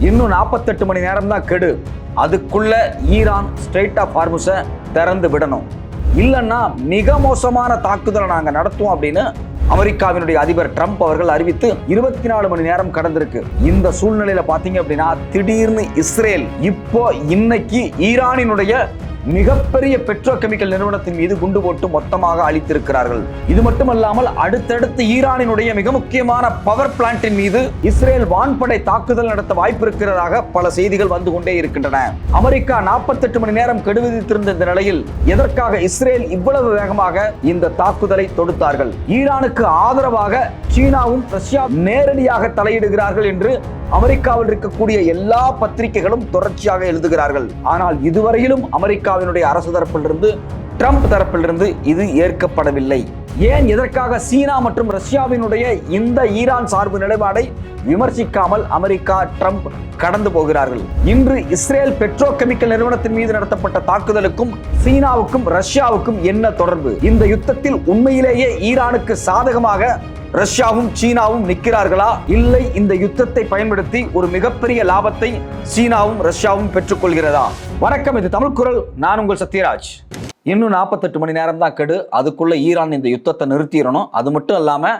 இன்னும் 48 மணி நேரம் தான் கெடு. அதுக்குள்ள ஈரான் ஸ்ட்ரெய்ட் ஆஃப் ஹார்முஸை திறந்து விடணும். இல்லைன்னா மிக மோசமான தாக்குதலை நாங்க நடத்துவோம் அப்படின்னு அமெரிக்காவினுடைய அதிபர் ட்ரம்ப் அவர்கள் அறிவித்து 24 மணி நேரம் கடந்திருக்கு. இந்த சூழ்நிலையில பாத்தீங்க அப்படின்னா திடீர்னு இஸ்ரேல் இப்போ இன்னைக்கு ஈரானினுடைய மிகப்பெரிய பெட்ரோ கெமிக்கல் நிறுவனத்தின் மீது குண்டு போட்டு மொத்தமாக அழித்திருக்கிறார்கள். இது மட்டுமல்லாமல் அடுத்தடுத்து ஈரானினுடைய மிக முக்கியமான பவர் பிளான்டின் மீது இஸ்ரேல் வான்படை தாக்குதல் நடத்த வாய்ப்பு இருக்கிறதாக பல செய்திகள் வந்து கொண்டே இருக்கின்றன. அமெரிக்கா 48 மணி நேரம் கெடு விதித்திருந்த இந்த நிலையில் எதற்காக இஸ்ரேல் இவ்வளவு வேகமாக இந்த தாக்குதலை தொடுத்தார்கள்? ஈரானுக்கு ஆதரவாக சீனாவும் ரஷ்யாவும் நேரடியாக தலையிடுகிறார்கள் என்று அமெரிக்காவில் இருக்கக்கூடிய எல்லா பத்திரிகைகளும் தொடர்ச்சியாக எழுதுகிறார்கள். ஆனால் இதுவரையிலும் அமெரிக்காவினுடைய அரசு தரப்பிலிருந்து, ட்ரம்ப் தரப்பிலிருந்து இது ஏற்கப்படவில்லை. ஏன் எதற்காக சீனா மற்றும் ரஷ்யாவினுடைய இந்த ஈரான் சார்பு நிலைப்பாடை விமர்சிக்காமல் அமெரிக்கா, ட்ரம்ப் கடந்து போகிறார்கள்? இன்று இஸ்ரேல் பெட்ரோ கெமிக்கல் நிறுவனத்தின் மீது நடத்தப்பட்ட தாக்குதலுக்கும் சீனாவுக்கும் ரஷ்யாவுக்கும் என்ன தொடர்பு? இந்த யுத்தத்தில் உண்மையிலேயே ஈரானுக்கு சாதகமாக ரஷ்யாவும் சீனாவும் நிற்கிறார்களா, இல்லை இந்த யுத்தத்தை பயன்படுத்தி ஒரு மிகப்பெரிய லாபத்தை சீனாவும் ரஷ்யாவும் பெற்றுக்கொள்கிறதா? வணக்கம், இது தமிழ் குரல். நான் உங்கள் சத்யராஜ். இன்னும் 48 மணி நேரம் தான் கெடு. அதுக்குள்ள ஈரான் இந்த யுத்தத்தை நிறுத்திடணும். அது மட்டும் இல்லாம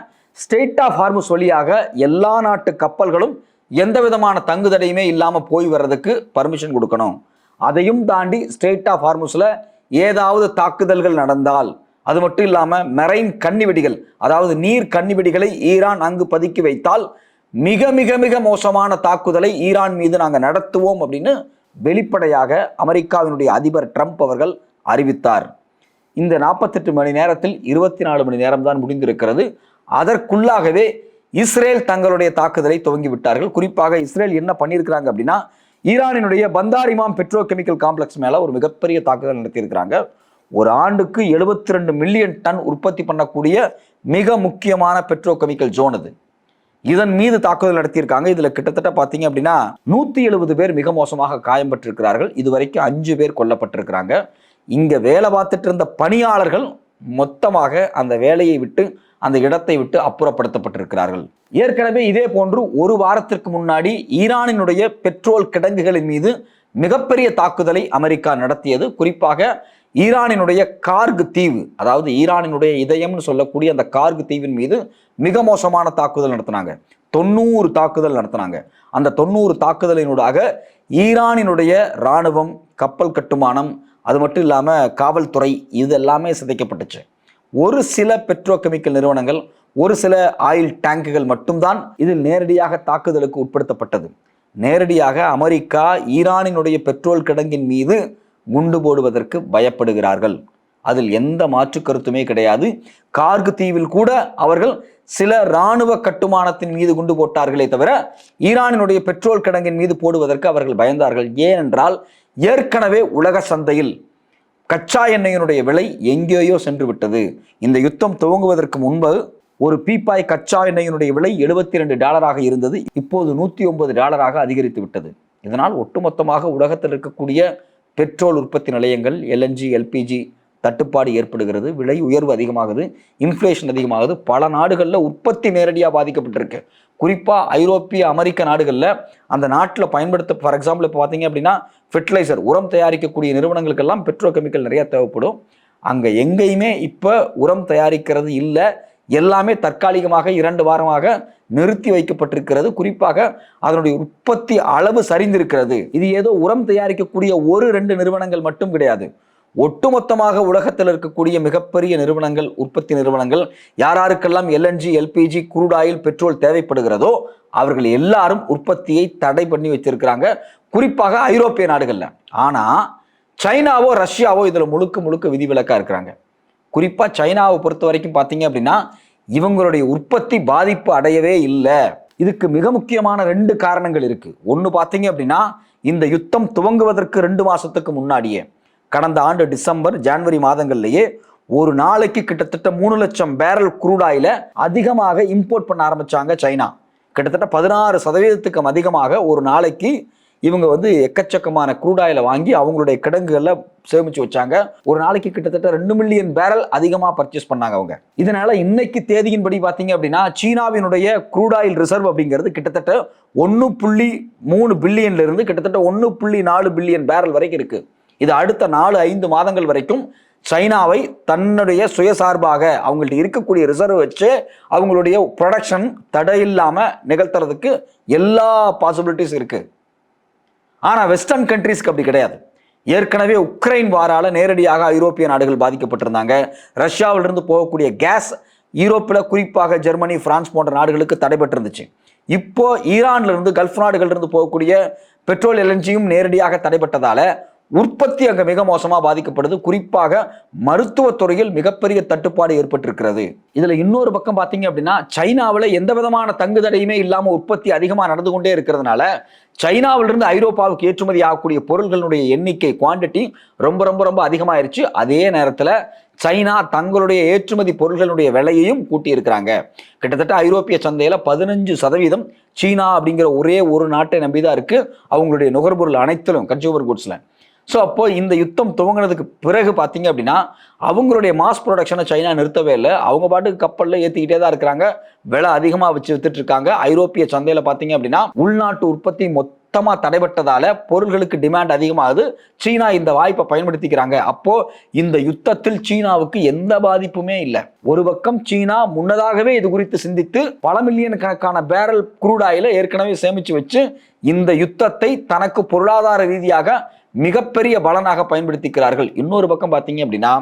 ஸ்ட்ரெய்ட் ஆஃப் ஹார்முஸ் வழியாக எல்லா நாட்டு கப்பல்களும் எந்த விதமான தங்குதடையுமே இல்லாம போய் வர்றதுக்கு பர்மிஷன் கொடுக்கணும். அதையும் தாண்டி ஸ்ட்ரெய்ட் ஆஃப் ஹார்முஸ்ல ஏதாவது தாக்குதல்கள் நடந்தால், அது மட்டும் இல்லாம மெரைன் கன்னிவெடிகள், அதாவது நீர் கன்னிவெடிகளை ஈரான் அங்கு பதுக்கி வைத்தால் மிக மிக மிக மோசமான தாக்குதலை ஈரான் மீது நாங்கள் நடத்துவோம் அப்படின்னு வெளிப்படையாக அமெரிக்காவினுடைய அதிபர் ட்ரம்ப் அவர்கள் அறிவித்தார். இந்த 48 மணி நேரத்தில் 24 மணி நேரம் தான் முடிந்திருக்கிறது. அதற்குள்ளாகவே இஸ்ரேல் தங்களுடைய தாக்குதலை துவங்கி விட்டார்கள். குறிப்பாக இஸ்ரேல் என்ன பண்ணியிருக்கிறாங்க அப்படின்னா, ஈரானினுடைய பந்தார் இமாம் பெட்ரோ கெமிக்கல் காம்ப்ளெக்ஸ் மேல ஒரு மிகப்பெரிய தாக்குதல் நடத்தியிருக்கிறாங்க. ஒரு ஆண்டுக்கு 72 மில்லியன் டன் உற்பத்தி பண்ணக்கூடிய மிக முக்கியமான பெட்ரோ கெமிக்கல் ஜோன் அது. இதன் மீது தாக்குதல் நடத்தியிருக்காங்க. இதுல கிட்டத்தட்ட பாத்தீங்க அப்படின்னா 170 பேர் மிக மோசமாக காயம்பட்டிருக்கிறார்கள். இதுவரைக்கும் 5 பேர் கொல்லப்பட்டிருக்கிறாங்க. இங்க வேலை பார்த்துட்டு இருந்த பணியாளர்கள் மொத்தமாக அந்த வேலையை விட்டு, அந்த இடத்தை விட்டு அப்புறப்படுத்தப்பட்டிருக்கிறார்கள். ஏற்கனவே இதே போன்று ஒரு வாரத்திற்கு முன்னாடி ஈரானினுடைய பெட்ரோல் கிடங்குகளின் மீது மிகப்பெரிய தாக்குதலை அமெரிக்கா நடத்தியது. குறிப்பாக ஈரானினுடைய கார்க் தீவு, அதாவது ஈரானினுடைய இதயம்னு சொல்லக்கூடிய அந்த கார்க் தீவின் மீது மிக மோசமான தாக்குதல் நடத்தினாங்க. 90 தாக்குதல் நடத்தினாங்க. அந்த 90 தாக்குதலினூடாக ஈரானினுடைய இராணுவம், கப்பல் கட்டுமானம், அது மட்டும் இல்லாம காவல்துறை, இது எல்லாமே சிதைக்கப்பட்டுச்சு. ஒரு சில பெட்ரோ கெமிக்கல் நிறுவனங்கள், ஒரு சில ஆயில் டேங்குகள் மட்டும்தான் இதில் நேரடியாக தாக்குதலுக்கு உட்படுத்தப்பட்டது. நேரடியாக அமெரிக்கா ஈரானினுடைய பெட்ரோல் கிடங்கின் மீது குண்டு போடுவதற்கு பயப்படுகிறார்கள். அதில் எந்த மாற்று கருத்துமே கிடையாது. கார்க் தீவில் கூட அவர்கள் சில இராணுவ கட்டுமானத்தின் மீது குண்டு போட்டார்களே தவிர ஈரானினுடைய பெட்ரோல் கிடங்கின் மீது போடுவதற்கு அவர்கள் பயந்தார்கள். ஏனென்றால் ஏற்கனவே உலக சந்தையில் கச்சா எண்ணெயினுடைய விலை எங்கேயோ சென்று விட்டது. இந்த யுத்தம் துவங்குவதற்கு முன்பு ஒரு பீப்பாய் கச்சா எண்ணெயினுடைய விலை $72 இருந்தது. இப்போது $109 அதிகரித்து விட்டது. இதனால் ஒட்டுமொத்தமாக உலகத்தில் இருக்கக்கூடிய பெட்ரோல் உற்பத்தி நிலையங்கள், LNG, LPG தட்டுப்பாடு ஏற்படுகிறது. விலை உயர்வு அதிகமாகுது, இன்ஃப்ளேஷன் அதிகமாகுது. பல நாடுகளில் உற்பத்தி நேரடியாக பாதிக்கப்பட்டிருக்கு. குறிப்பாக ஐரோப்பிய, அமெரிக்க நாடுகளில் அந்த நாட்டில் பயன்படுத்த, ஃபார் எக்ஸாம்பிள் இப்போ பார்த்தீங்க அப்படின்னா ஃபெர்டிலைசர், உரம் தயாரிக்கக்கூடிய நிறுவனங்களுக்கெல்லாம் பெட்ரோ கெமிக்கல் நிறையா தேவைப்படும். அங்கே எங்கேயுமே இப்போ உரம் தயாரிக்கிறது இல்லை. எல்லாமே தற்காலிகமாக 2 வாரமாக நிறுத்தி வைக்கப்பட்டிருக்கிறது. குறிப்பாக அதனுடைய உற்பத்தி அளவு சரிந்திருக்கிறது. இது ஏதோ உரம் தயாரிக்கக்கூடிய 1-2 நிறுவனங்கள் மட்டும் கிடையாது. ஒட்டுமொத்தமாக உலகத்தில் இருக்கக்கூடிய மிகப்பெரிய நிறுவனங்கள், உற்பத்தி நிறுவனங்கள், யாருக்கெல்லாம் LNG, LPG, crude oil, petrol தேவைப்படுகிறதோ அவர்கள் எல்லாரும் உற்பத்தியை தடை பண்ணி வச்சிருக்கிறாங்க. குறிப்பாக ஐரோப்பிய நாடுகள்ல. ஆனா சைனாவோ ரஷ்யாவோ இதுல முழுக்க விதிவிலக்கா இருக்கிறாங்க. குறிப்பா சைனாவை பொறுத்த வரைக்கும் பாத்தீங்க அப்படின்னா இவங்களுடைய உற்பத்தி பாதிப்பு அடையவே இல்லை. இதுக்கு மிக முக்கியமான 2 காரணங்கள் இருக்கு. ஒன்னு பாத்தீங்க அப்படின்னா, இந்த யுத்தம் துவங்குவதற்கு 2 மாசத்துக்கு முன்னாடியே, கடந்த ஆண்டு டிசம்பர், ஜனவரி மாதங்கள்லயே ஒரு நாளைக்கு கிட்டத்தட்ட 3 லட்சம் பேரல் குரூட் ஆயில அதிகமாக இம்போர்ட் பண்ண ஆரம்பிச்சாங்க சைனா. கிட்டத்தட்ட 16% அதிகமாக ஒரு நாளைக்கு இவங்க வந்து எக்கச்சக்கமான க்ரூட் ஆயிலை வாங்கி அவங்களுடைய கிடங்குகள்ல சேமிச்சு வச்சாங்க. ஒரு நாளைக்கு கிட்டத்தட்ட 2 மில்லியன் பேரல் அதிகமாக பர்ச்சேஸ் பண்ணாங்க அவங்க. இதனால இன்னைக்கு தேதியின்படி பார்த்தீங்க அப்படின்னா சீனாவினுடைய க்ரூட் ஆயில் ரிசர்வ் அப்படிங்கிறது கிட்டத்தட்ட 1.3 பில்லியன்ல இருந்து கிட்டத்தட்ட 1.4 பில்லியன் பேரல் வரைக்கும் இருக்கு. இது அடுத்த 4-5 மாதங்கள் வரைக்கும் சைனாவை தன்னுடைய சுயசார்பாக அவங்கள்ட்ட இருக்கக்கூடிய ரிசர்வ் வச்சு அவங்களுடைய ப்ரொடக்ஷன் தடையில்லாம நிகழ்த்துறதுக்கு எல்லா பாசிபிலிட்டிஸ் இருக்கு. ஆனா வெஸ்டர்ன் கண்ட்ரீஸ்க்கு அப்படி கிடையாது. ஏற்கனவே உக்ரைன் வாரால நேரடியாக ஐரோப்பிய நாடுகள் பாதிக்கப்பட்டிருந்தாங்க. ரஷ்யாவிலிருந்து போகக்கூடிய கேஸ் யூரோப்பில் குறிப்பாக ஜெர்மனி, பிரான்ஸ் போன்ற நாடுகளுக்கு தடைபட்டிருந்துச்சு. இப்போ ஈரான்ல இருந்து கல்ஃப் நாடுகள் இருந்து போகக்கூடிய பெட்ரோல் எல்என்ஜியும் நேரடியாக தடைபட்டதால உற்பத்தி அங்க மிக மோசமா பாதிக்கப்படுது. குறிப்பாக மருத்துவத்துறையில் மிகப்பெரிய தட்டுப்பாடு ஏற்பட்டிருக்கிறது. இதுல இன்னொரு பக்கம் பாத்தீங்க அப்படின்னா சைனாவில் எந்த விதமான தங்கு தடையுமே இல்லாம உற்பத்தி அதிகமா நடந்து கொண்டே இருக்கிறதுனால சைனாவிலிருந்து ஐரோப்பாவுக்கு ஏற்றுமதி ஆகக்கூடிய பொருள்களுடைய எண்ணிக்கை குவான்டிட்டி ரொம்ப ரொம்ப ரொம்ப அதிகமாயிருச்சு. அதே நேரத்தில் சைனா தங்களுடைய ஏற்றுமதி பொருள்களுடைய விலையையும் கூட்டி இருக்கிறாங்க. கிட்டத்தட்ட ஐரோப்பிய சந்தையில 15% சீனா அப்படிங்கிற ஒரே ஒரு நாட்டை நம்பிதான் இருக்கு அவங்களுடைய நுகர்பொருள் அனைத்திலும், கன்சூமர் குட்ஸ்ல. ஸோ அப்போ இந்த யுத்தம் துவங்கினதுக்கு பிறகு பார்த்தீங்க அப்படின்னா அவங்களுடைய மாஸ் ப்ரொடக்ஷனை சைனா நிறுத்தவே இல்லை. அவங்க பாட்டுக்கு கப்பலில் ஏற்றிக்கிட்டே தான் இருக்கிறாங்க. விலை அதிகமாக வச்சு வித்துட்டு இருக்காங்க. ஐரோப்பிய சந்தையில் பார்த்தீங்க அப்படின்னா உள்நாட்டு உற்பத்தி மொத்தமாக தடைபட்டதால பொருள்களுக்கு டிமாண்ட் அதிகமாகுது. சீனா இந்த வாய்ப்பை பயன்படுத்திக்கிறாங்க. அப்போ இந்த யுத்தத்தில் சீனாவுக்கு எந்த பாதிப்புமே இல்லை. ஒரு பக்கம் சீனா முன்னதாகவே இது குறித்து சிந்தித்து பல மில்லியன் கணக்கான பேரல் க்ரூட் ஆயிலை ஏற்கனவே சேமிச்சு வச்சு இந்த யுத்தத்தை தனக்கு பொருளாதார ரீதியாக மிகப்பெரிய பலனாக பயன்படுத்திக்கிறார்கள். இன்னொரு பக்கம் பார்த்தீங்க அப்படின்னா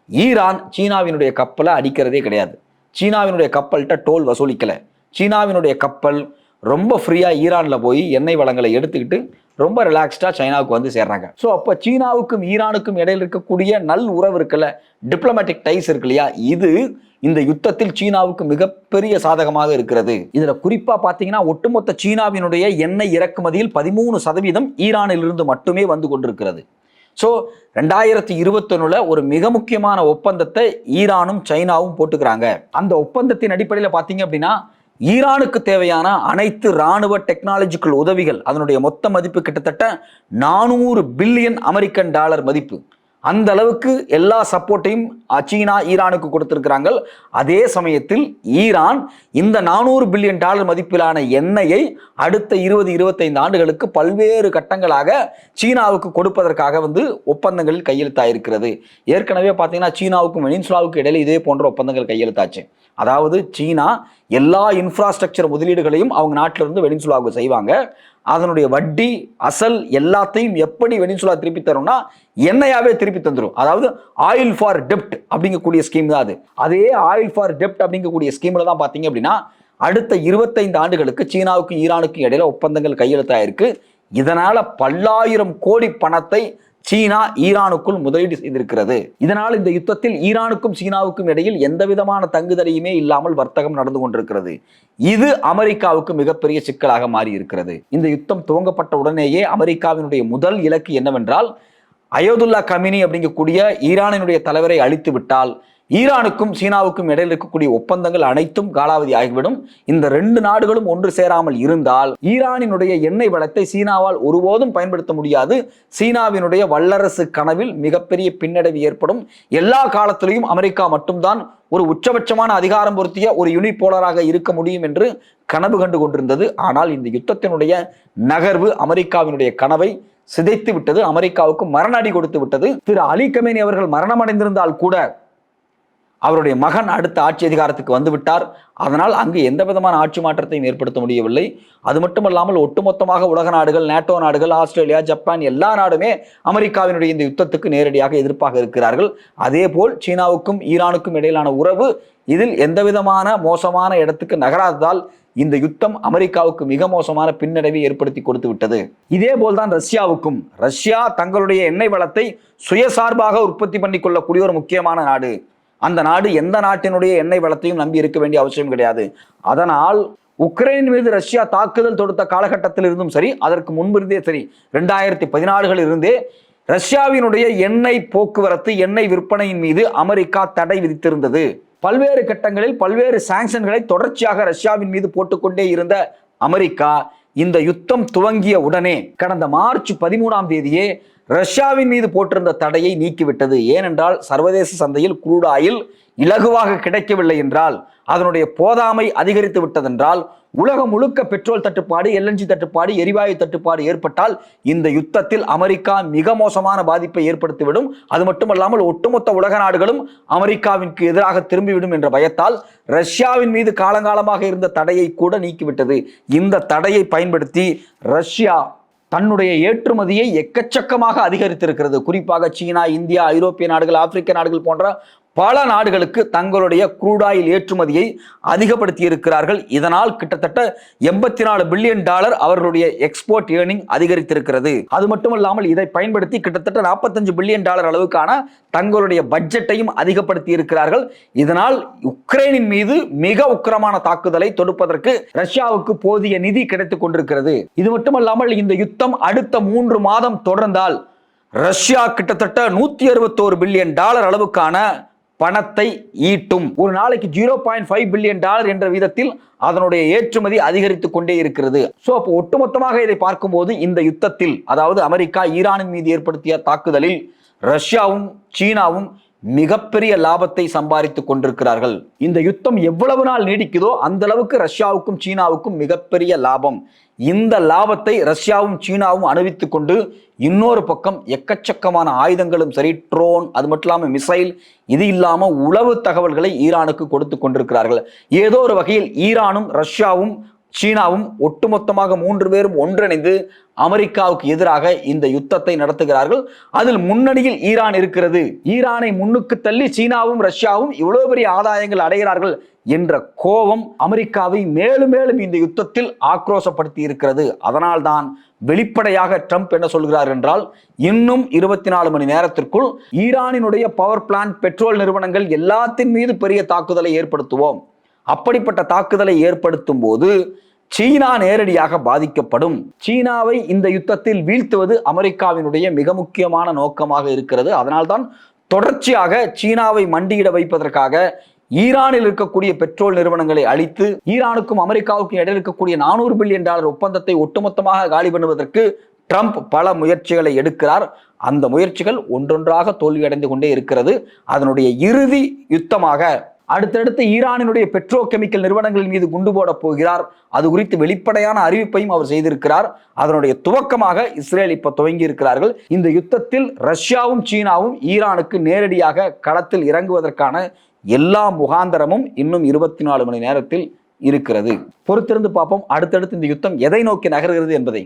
ஈரான் சீனாவினுடைய கப்பலை அடிக்கிறதே கிடையாது. சீனாவினுடைய கப்பல்கிட்ட டோல் வசூலிக்கலை. சீனாவினுடைய கப்பல் ரொம்ப ஃப்ரீயா ஈரான்ல போய் எண்ணெய் வளங்களை எடுத்துக்கிட்டு ரொம்ப ரிலாக்ஸ்டா சைனாவுக்கு வந்து சேர்றாங்க. ஸோ அப்போ சீனாவுக்கும் ஈரானுக்கும் இடையில் இருக்கக்கூடிய நல் உறவு இருக்குல்ல, டிப்ளமேட்டிக் டைஸ் இருக்கு இல்லையா, இது இந்த யுத்தத்தில் சீனாவுக்கு மிகப்பெரிய சாதகமாக இருக்கிறது. இதுல குறிப்பா பாத்தீங்கன்னா ஒட்டுமொத்த சீனாவினுடைய எண்ணெய் இறக்குமதியில் 13% ஈரானில் இருந்து மட்டுமே வந்து கொண்டிருக்கிறது. ஸோ 2021 ஒரு மிக முக்கியமான ஒப்பந்தத்தை ஈரானும் சைனாவும் போட்டுக்கிறாங்க. அந்த ஒப்பந்தத்தின் அடிப்படையில் பார்த்தீங்க அப்படின்னா ஈரானுக்கு தேவையான அனைத்து இராணுவ டெக்னாலஜிக்கல் உதவிகள் அதனுடைய மொத்த மதிப்பு கிட்டத்தட்ட 400 பில்லியன் அமெரிக்கன் டாலர் மதிப்பு. அந்த அளவுக்கு எல்லா சப்போர்ட்டையும் சீனா ஈரானுக்கு கொடுத்திருக்கிறாங்க. அதே சமயத்தில் ஈரான் இந்த 400 பில்லியன் டாலர் மதிப்பிலான எண்ணெயை அடுத்த 20-25 ஆண்டுகளுக்கு பல்வேறு கட்டங்களாக சீனாவுக்கு கொடுப்பதற்காக வந்து ஒப்பந்தங்களில் கையெழுத்தாயிருக்கிறது. ஏற்கனவே பார்த்தீங்கன்னா சீனாவுக்கும் வெனிசுலாவுக்கும் இடையில இதே போன்ற ஒப்பந்தங்கள் கையெழுத்தாச்சு. அதாவது சீனா எல்லா இன்ஃப்ராஸ்ட்ரக்சர் முதலீடுகளையும் அவங்க நாட்டிலிருந்து வெனிசுலாவுக்கு செய்வாங்க. அதனுடைய வட்டி அசல் எல்லாத்தையும் எப்படி வெனிசுலா திருப்பி தரும்னா எண்ணெயாவே திருப்பி தந்துடும். அதாவது ஆயில் ஃபார் டெப்ட் அப்படிங்கக்கூடிய ஸ்கீம் தான் அது. அதே ஆயில் ஃபார் டெப்ட் அப்படிங்கக்கூடிய ஸ்கீம்ல தான் பார்த்தீங்க அப்படின்னா அடுத்த 25 ஆண்டுகளுக்கு சீனாவுக்கும் ஈரானுக்கும் இடையில ஒப்பந்தங்கள் கையெழுத்தாயிருக்கு. இதனால பல்லாயிரம் கோடி பணத்தை சீனா ஈரானுக்குள் முதலீடு செய்திருக்கிறது. இதனால் இந்த யுத்தத்தில் ஈரானுக்கும் சீனாவுக்கும் இடையில் எந்த விதமான தங்குதடையுமே இல்லாமல் வர்த்தகம் நடந்து கொண்டிருக்கிறது. இது அமெரிக்காவுக்கு மிகப்பெரிய சிக்கலாக மாறி இருக்கிறது. இந்த யுத்தம் துவங்கப்பட்ட உடனேயே அமெரிக்காவினுடைய முதல் இலக்கு என்னவென்றால் அயோதுல்லா கமினி அப்படிங்கக்கூடிய ஈரானினுடைய தலைவரை அழித்து விட்டால் ஈரானுக்கும் சீனாவுக்கும் இடையில் இருக்கக்கூடிய ஒப்பந்தங்கள் அனைத்தும் காலாவதி ஆகிவிடும். இந்த 2 நாடுகளும் ஒன்று சேராமல் இருந்தால் ஈரானினுடைய எண்ணெய் வளத்தை சீனாவால் ஒருபோதும் பயன்படுத்த முடியாது. சீனாவினுடைய வல்லரசு கனவில் மிகப்பெரிய பின்னடைவு ஏற்படும். எல்லா காலத்திலையும் அமெரிக்கா மட்டும்தான் ஒரு உச்சபட்சமான அதிகாரம் பொருத்திய ஒரு யூனிபோலராக இருக்க முடியும் என்று கனவு கண்டு கொண்டிருந்தது. ஆனால் இந்த யுத்தத்தினுடைய நகர்வு அமெரிக்காவினுடைய கனவை சிதைத்து விட்டது. அமெரிக்காவுக்கு மரண அடி கொடுத்து விட்டது. திரு அலி கமேனி அவர்கள் மரணம் அடைந்திருந்தால் கூட அவருடைய மகன் அடுத்த ஆட்சி அதிகாரத்துக்கு வந்துவிட்டார். அதனால் அங்கு எந்த விதமான ஆட்சி மாற்றத்தையும் ஏற்படுத்த முடியவில்லை. அது மட்டுமல்லாமல் ஒட்டுமொத்தமாக உலக நாடுகள், நேட்டோ நாடுகள், ஆஸ்திரேலியா, ஜப்பான் எல்லா நாடுமே அமெரிக்காவினுடைய இந்த யுத்தத்துக்கு நேரடியாக எதிர்ப்பாக இருக்கிறார்கள். அதே போல் சீனாவுக்கும் ஈரானுக்கும் இடையிலான உறவு இதில் எந்த விதமான மோசமான இடத்துக்கு நகராததால் இந்த யுத்தம் அமெரிக்காவுக்கு மிக மோசமான பின்னடைவை ஏற்படுத்தி கொடுத்து விட்டது. இதே போல்தான் ரஷ்யாவுக்கும். ரஷ்யா தங்களுடைய எண்ணெய் வளத்தை சுயசார்பாக உற்பத்தி பண்ணி கொள்ளக்கூடிய ஒரு முக்கியமான நாடு. அந்த நாடு எந்த நாட்டினுடைய எண்ணெய் வளத்தையும் நம்பி இருக்க வேண்டிய அவசியம் கிடையாது. அதனால் உக்ரைன் மீது ரஷ்யா தாக்குதல் தொடுத்த காலகட்டத்தில் இருந்தும் சரி, அதற்கு முன்பிருந்தே சரி, 2014 இருந்தே ரஷ்யாவினுடைய எண்ணெய் போக்குவரத்து, எண்ணெய் விற்பனையின் மீது அமெரிக்கா தடை விதித்திருந்தது. பல்வேறு கட்டங்களில் பல்வேறு சாங்ஷன்களை தொடர்ச்சியாக ரஷ்யாவின் மீது போட்டுக்கொண்டே இருந்த அமெரிக்கா இந்த யுத்தம் துவங்கிய உடனே கடந்த மார்ச் 13ஆம் தேதியே ரஷ்யாவின் மீது போட்டிருந்த தடையை நீக்கிவிட்டது. ஏனென்றால் சர்வதேச சந்தையில் க்ரூட் ஆயில் இலகுவாக கிடைக்கவில்லை என்றால், அதனுடைய போதாமை அதிகரித்து விட்டதென்றால், உலகம் முழுக்க பெட்ரோல் தட்டுப்பாடு, எல்என்ஜி தட்டுப்பாடு, எரிவாயு தட்டுப்பாடு ஏற்பட்டால் இந்த யுத்தத்தில் அமெரிக்கா மிக மோசமான பாதிப்பை ஏற்படுத்திவிடும். அது மட்டுமல்லாமல் ஒட்டுமொத்த உலக நாடுகளும் அமெரிக்காவிற்கு எதிராக திரும்பிவிடும் என்ற பயத்தால் ரஷ்யாவின் மீது காலங்காலமாக இருந்த தடையை கூட நீக்கிவிட்டது. இந்த தடையை பயன்படுத்தி ரஷ்யா தன்னுடைய ஏற்றுமதியை எக்கச்சக்கமாக அதிகரித்திருக்கிறது. குறிப்பாக சீனா, இந்தியா, ஐரோப்பிய நாடுகள், ஆப்பிரிக்க நாடுகள் போன்ற பல நாடுகளுக்கு தங்களுடைய க்ரூட் ஆயில் ஏற்றுமதியை அதிகப்படுத்தி இருக்கிறார்கள். இதனால் கிட்டத்தட்ட $84 பில்லியன் அவர்களுடைய எக்ஸ்போர்ட் ஏர்னிங் அதிகரித்திருக்கிறது. அது மட்டுமல்லாமல் இதை பயன்படுத்தி கிட்டத்தட்ட $45 பில்லியன் அளவுக்கான தங்களுடைய பட்ஜெட்டையும் அதிகப்படுத்தி இருக்கிறார்கள். இதனால் உக்ரைனின் மீது மிக உக்கிரமான தாக்குதலை தொடுப்பதற்கு ரஷ்யாவுக்கு போதிய நிதி கிடைத்துக் கொண்டிருக்கிறது. இது மட்டுமல்லாமல் இந்த யுத்தம் அடுத்த 3 மாதம் தொடர்ந்தால் ரஷ்யா கிட்டத்தட்ட $161 பில்லியன் அளவுக்கான பணத்தை ஈட்டும். ஒரு நாளைக்கு $0.5 பில்லியன் என்ற வீதத்தில் அதனுடைய ஏற்றுமதி அதிகரித்துக் கொண்டே இருக்கிறது. அப்போ ஒட்டுமொத்தமாக இதை பார்க்கும்போது இந்த யுத்தத்தில், அதாவது அமெரிக்கா ஈரானின் மீது ஏற்படுத்திய தாக்குதலில் ரஷ்யாவும் சீனாவும் மிகப்பெரிய லாபத்தை சம்பாதித்துக் கொண்டிருக்கிறார்கள். இந்த யுத்தம் எவ்வளவு நாள் நீடிக்குதோ அந்த அளவுக்கு ரஷ்யாவுக்கும் சீனாவுக்கும் மிகப்பெரிய லாபம். இந்த லாபத்தை ரஷ்யாவும் சீனாவும் அனுபவித்துக் கொண்டு இன்னொரு பக்கம் எக்கச்சக்கமான ஆயுதங்களும் சரி, ட்ரோன், அது மட்டும் இல்லாமல் மிசைல், இது இல்லாம உளவு தகவல்களை ஈரானுக்கு கொடுத்து கொண்டிருக்கிறார்கள். ஏதோ ஒரு வகையில் ஈரானும் ரஷ்யாவும் சீனாவும் ஒட்டுமொத்தமாக 3 பேரும் ஒன்றிணைந்து அமெரிக்காவுக்கு எதிராக இந்த யுத்தத்தை நடத்துகிறார்கள். அதில் முன்னணியில் ஈரான் இருக்கிறது. ஈரானை முன்னுக்கு தள்ளி சீனாவும் ரஷ்யாவும் இவ்வளவு பெரிய ஆதாயங்கள் அடைகிறார்கள் என்ற கோபம் அமெரிக்காவை மேலும் மேலும் இந்த யுத்தத்தில் ஆக்ரோஷப்படுத்தி இருக்கிறது. அதனால்தான் வெளிப்படையாக ட்ரம்ப் என்ன சொல்கிறார் என்றால், இன்னும் 24 மணி நேரத்திற்குள் ஈரானினுடைய பவர் பிளான்ட், பெட்ரோல் நிறுவனங்கள் எல்லாத்தின் மீது பெரிய தாக்குதலை ஏற்படுத்துவோம். அப்படிப்பட்ட தாக்குதலை ஏற்படுத்தும் போது சீனா நேரடியாக பாதிக்கப்படும். சீனாவை இந்த யுத்தத்தில் வீழ்த்துவது அமெரிக்காவினுடைய மிக முக்கியமான நோக்கமாக இருக்கிறது. அதனால்தான் தொடர்ச்சியாக சீனாவை மண்டியிட வைப்பதற்காக ஈரானில் இருக்கக்கூடிய பெட்ரோல் நிறுவனங்களை அழித்து ஈரானுக்கும் அமெரிக்காவுக்கும் இடையில் இருக்கக்கூடிய $400 பில்லியன் ஒப்பந்தத்தை ஒட்டுமொத்தமாக காலி பண்ணுவதற்கு ட்ரம்ப் பல முயற்சிகளை எடுக்கிறார். அந்த முயற்சிகள் ஒன்றொன்றாக தோல்வியடைந்து கொண்டே இருக்கிறது. அதனுடைய இறுதி யுத்தமாக அடுத்தடுத்து ஈரானினுடைய பெட்ரோ கெமிக்கல் நிறுவனங்களின் மீது குண்டு போட போகிறார். அது குறித்து வெளிப்படையான அறிவிப்பையும் அவர் செய்திருக்கிறார். அதனுடைய துவக்கமாக இஸ்ரேல் இப்ப துவங்கி இருக்கிறார்கள். இந்த யுத்தத்தில் ரஷ்யாவும் சீனாவும் ஈரானுக்கு நேரடியாக களத்தில் இறங்குவதற்கான எல்லா முகாந்தரமும் இன்னும் 24 மணி நேரத்தில் இருக்கிறது. பொறுத்திருந்து பார்ப்போம் அடுத்தடுத்து இந்த யுத்தம் எதை நோக்கி நகர்கிறது என்பதை.